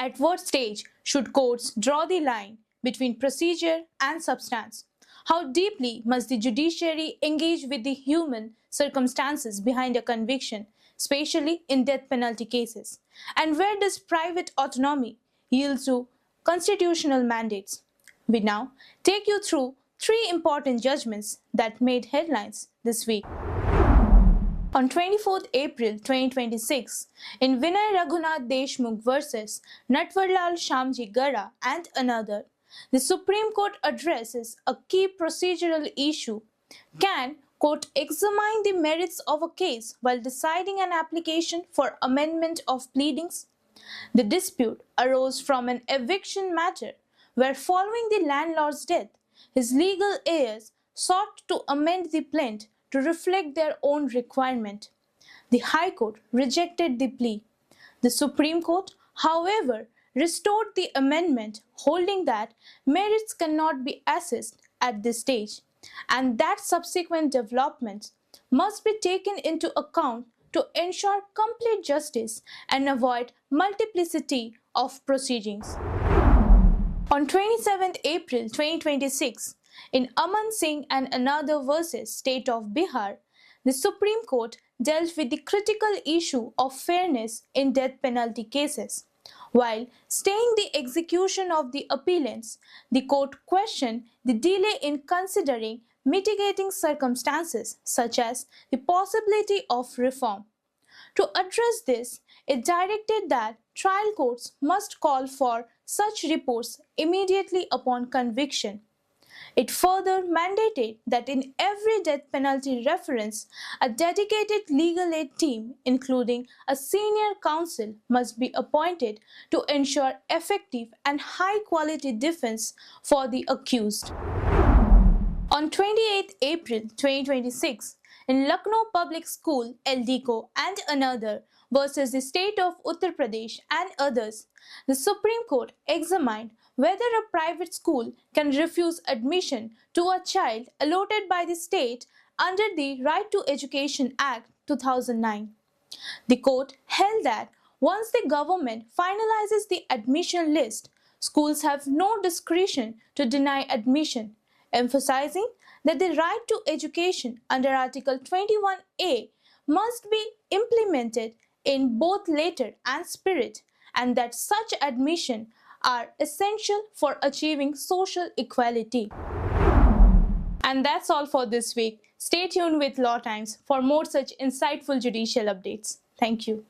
At what stage should courts draw the line between procedure and substance? How deeply must the judiciary engage with the human circumstances behind a conviction, especially in death penalty cases? And where does private autonomy yield to constitutional mandates? We now take you through three important judgments that made headlines this week. On 24th April 2026, in Vinay Raghunath Deshmukh versus Natwarlal, Shamji, Gada and another, the Supreme Court addresses a key procedural issue. Can court examine the merits of a case while deciding an application for amendment of pleadings? The dispute arose from an eviction matter where, following the landlord's death, his legal heirs sought to amend the plaint to reflect their own requirement. The High Court rejected the plea. The Supreme Court, however, restored the amendment, holding that merits cannot be assessed at this stage, and that subsequent developments must be taken into account to ensure complete justice and avoid multiplicity of proceedings. On 27th April 2026, in Aman Singh and another versus State of Bihar, the Supreme Court dealt with the critical issue of fairness in death penalty cases. While staying the execution of the appellants, the court questioned the delay in considering mitigating circumstances such as the possibility of reform. To address this, it directed that trial courts must call for such reports immediately upon conviction. It further mandated that in every death penalty reference, a dedicated legal aid team, including a senior counsel, must be appointed to ensure effective and high-quality defense for the accused. On 28th April 2026, in Lucknow Public School, LDCO and another versus the State of Uttar Pradesh and others, the Supreme Court examined whether a private school can refuse admission to a child allotted by the state under the Right to Education Act 2009. The court held that once the government finalizes the admission list, schools have no discretion to deny admission, emphasizing that the right to education under Article 21A must be implemented in both letter and spirit, and that such admission are essential for achieving social equality. And that's all for this week. Stay tuned with Law Times for more such insightful judicial updates. Thank you.